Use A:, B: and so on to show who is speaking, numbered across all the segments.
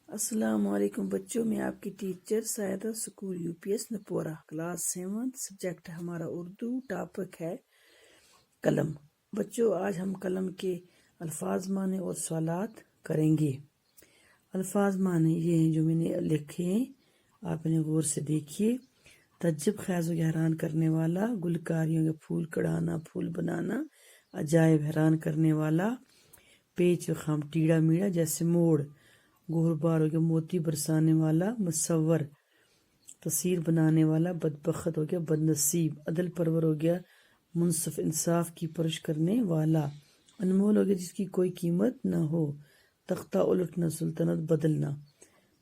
A: السلام علیکم بچوں، میں آپ کی ٹیچر سائدہ اسکول UPS نپورہ، کلاس 7، سبجیکٹ ہمارا اردو، ٹاپک ہے قلم۔ بچوں آج ہم قلم کے الفاظ معنی اور سوالات کریں گے۔ الفاظ معنی یہ ہیں جو میں نے لکھے ہیں، آپ انہیں غور سے دیکھیے۔ تعجب خیز و حیران کرنے والا، گلکاریوں کے پھول کڑانا، پھول بنانا، عجائب حیران کرنے والا، پیچ و خم ٹیڑا میڑا جیسے موڑ، گور بار ہو گیا موتی برسانے والا، مصور تصویر بنانے والا، بدبخت ہو گیا بد نصیب، عدل پرور ہو گیا منصف انصاف کی پرش کرنے والا، انمول ہو گیا جس کی کوئی قیمت نہ ہو، تختہ الٹنا سلطنت بدلنا،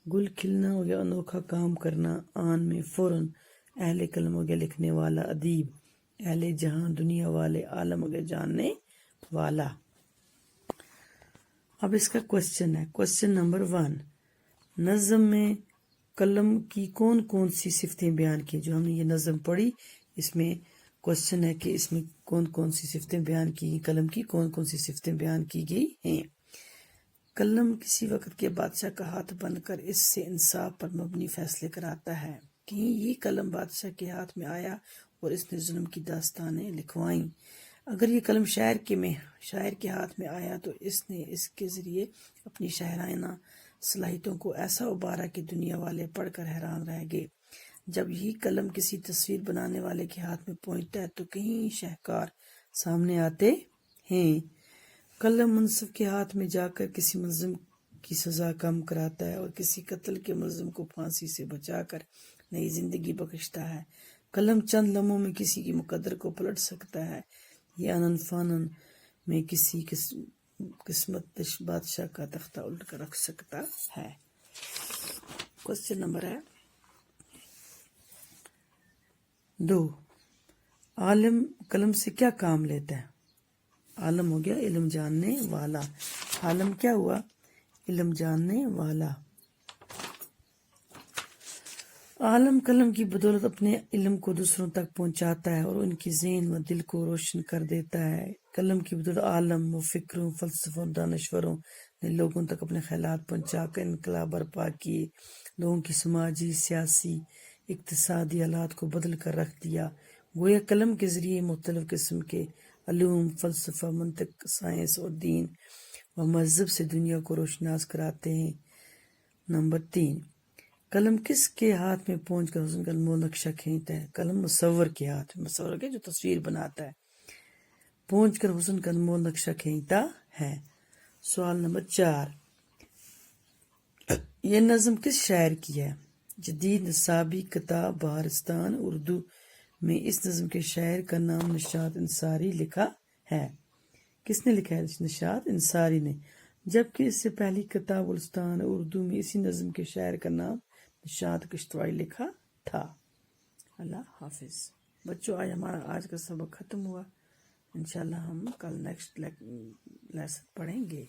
A: گل کھلنا ہو گیا انوکھا کام کرنا، آن میں فوراً، اہل قلم ہو گیا لکھنے والا ادیب، اہل جہاں دنیا والے، عالم ہو گیا جاننے والا۔ اب اس کا کوشچن ہے، کوشچن نمبر 1، نظم میں قلم کی کون کون سی صفتیں بیان کی؟ جو ہم نے یہ نظم پڑھی اس میں کوشچن ہے کہ اس میں کون کون سی صفتیں بیان کی گئی، قلم کی کون کون سی صفتیں بیان کی گئی ہیں۔ قلم کسی وقت کے بادشاہ کا ہاتھ بن کر اس سے انصاف پر مبنی فیصلے کراتا ہے کہ یہ قلم بادشاہ کے ہاتھ میں آیا اور اس نے ظلم کی داستانیں لکھوائیں۔ اگر یہ قلم شاعر کے ہاتھ میں آیا تو اس نے اس کے ذریعے اپنی شاعرانہ صلاحیتوں کو ایسا ابھارا کہ دنیا والے پڑھ کر حیران رہ گئے۔ جب یہ قلم کسی تصویر بنانے والے کے ہاتھ میں پہنچتا ہے تو کہیں شاہکار سامنے آتے ہیں۔ قلم منصف کے ہاتھ میں جا کر کسی ملزم کی سزا کم کراتا ہے اور کسی قتل کے ملزم کو پھانسی سے بچا کر نئی زندگی بخشتا ہے۔ قلم چند لمحوں میں کسی کی مقدر کو پلٹ سکتا ہے، یہ انن فانن میں کسی قسمت بادشاہ کا تختہ الٹ کر رکھ سکتا ہے۔ کوشچن نمبر ہے 2، عالم قلم سے کیا کام لیتا ہے؟ عالم ہو گیا علم جاننے والا، عالم کیا ہوا؟ علم جاننے والا۔ عالم قلم کی بدولت اپنے علم کو دوسروں تک پہنچاتا ہے اور ان کی ذہن و دل کو روشن کر دیتا ہے۔ قلم کی بدولت عالم و فکروں، فلسفوں، دانشوروں نے لوگوں تک اپنے خیالات پہنچا کر انقلاب برپا کیے، لوگوں کی سماجی، سیاسی، اقتصادی حالات کو بدل کر رکھ دیا۔ گویا قلم کے ذریعے مختلف قسم کے علوم، فلسفہ، منطق، سائنس اور دین و مذہب سے دنیا کو روشناس کراتے ہیں۔ نمبر 3، قلم کس کے ہاتھ میں پہنچ کر حسن کا انمول نقشہ کھینچتا ہے؟ قلم مصور کے ہاتھ میں، مصور کے جو تصویر بناتا ہے، پہنچ کر حسن کا انمول نقشہ کھینچتا ہے۔ سوال نمبر 4، یہ نظم کس شاعر کی ہے؟ جدید نصابی کتاب بہارستان اردو میں اس نظم کے شاعر کا نام نشاط انصاری لکھا ہے۔ کس نے لکھا ہے؟ نشاط انصاری نے، جبکہ اس سے پہلی کتاب گلستان اردو میں اسی نظم کے شاعر کا نام نشاط کشتواڑی لکھا تھا۔ اللہ حافظ۔ بچوں آج کا سبق ختم ہوا، انشاءاللہ ہم کل نیکسٹ لیسن پڑھیں گے۔